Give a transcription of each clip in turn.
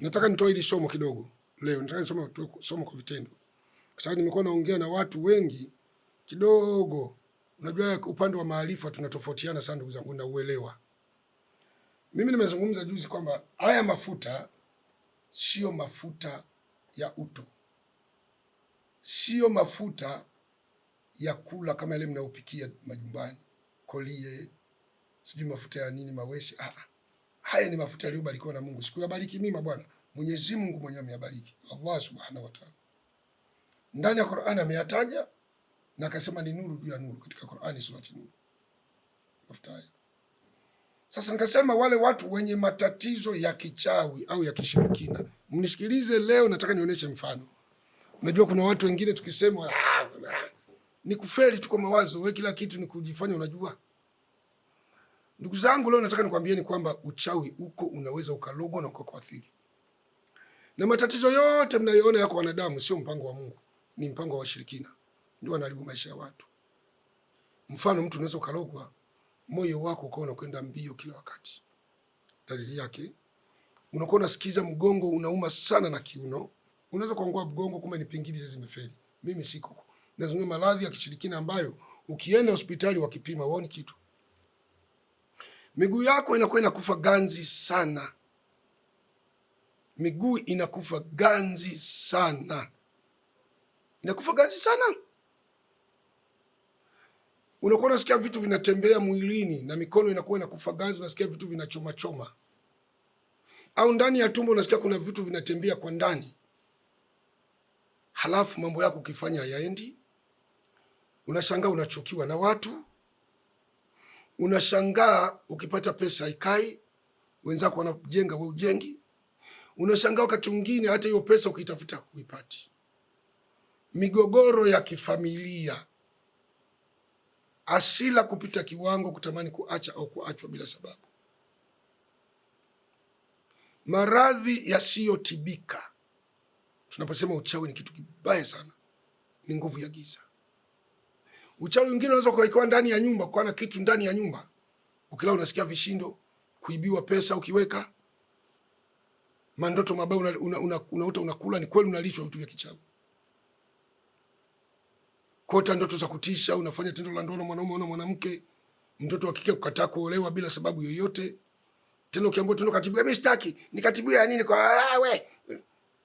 Nataka nitoe hili somo kidogo leo. Nataka nisome somo kwa vitendo. Kwa sababu nimekuwa naongea na watu wengi kidogo. Unajua upande wa maarifa tunatofautiana sana ndugu zangu na uelewa. Mimi nimezungumza juzi kwamba haya mafuta sio mafuta ya uto. Sio mafuta ya kula kama ile mnaopikia majumbani. Kolie, sijui mafuta ya nini mawesi. Haya ni mafuta yaliyobarikiwa na Mungu. Sikuyabariki mimi bwana. Mwenyezi Mungu mwenyewe ameyabariki. Allah Subhanahu wa Ta'ala. Ndani ya Qur'an ameyataja na akasema ni nuru juu ya nuru katika Qur'ani surati Nur. Mafuta haya. Sasa nikasema wale watu wenye matatizo ya kichawi au ya kishirikina, mnisikilize leo, nataka nionyeshe mfano. Unajua kuna watu wengine tukisema ni kufeli tu kwa mawazo, wewe kila kitu ni kujifanya unajua. Ndugu zangu, leo nataka nikwambieni kwamba uchawi uko, unaweza ukalogwa na ukakuathiri. Na matatizo yote mnayoona yako wanadamu sio mpango wa Mungu, ni mpango wa washirikina. Ndio wanaharibu maisha ya watu. Mfano, mtu unaweza ukalogwa, moyo wako ukawa unakwenda mbio kila wakati. Dalili yake unakuwa unasikiza mgongo unauma sana na kiuno. Unaweza kuangua mgongo kumbe ni pingili zimefeli. Mimi siko. Nazungumza maradhi ya kishirikina ambayo ukienda hospitali wakipima waone kitu. Miguu yako inakuwa inakufa ganzi sana. Miguu inakufa ganzi sana. Inakufa ganzi sana. Unakuwa unasikia vitu vinatembea mwilini na mikono inakuwa inakufa ganzi, unasikia vitu vinachoma choma. Au ndani ya tumbo unasikia kuna vitu vinatembea kwa ndani. Halafu mambo yako ukifanya hayaendi. Unashangaa unachukiwa na watu. Unashangaa ukipata pesa haikai, wenzako wanajenga wewe ujengi. Unashangaa wakati mwingine hata hiyo pesa ukitafuta huipati. Migogoro ya kifamilia. Asila kupita kiwango, kutamani kuacha au kuachwa bila sababu. Maradhi yasiyotibika. Tunaposema uchawi ni kitu kibaya sana. Ni nguvu ya giza. Uchawi mwingine unaweza kuwekwa ndani ya nyumba, kwa na kitu ndani ya nyumba. Ukilala unasikia vishindo, kuibiwa pesa ukiweka. Mandoto mabaya unaota unakula, ni kweli unalishwa vitu vya kichawi. Kota ndoto za kutisha, unafanya tendo la ndoa na mwanaume na mwanamke, mtoto wa kike kukataa kuolewa bila sababu yoyote. Tena ukiambiwa tendo katibu, mimi sitaki, nikatibu ya nini kwa we?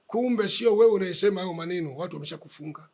Kumbe sio wewe unayesema hayo maneno, watu wameshakufunga.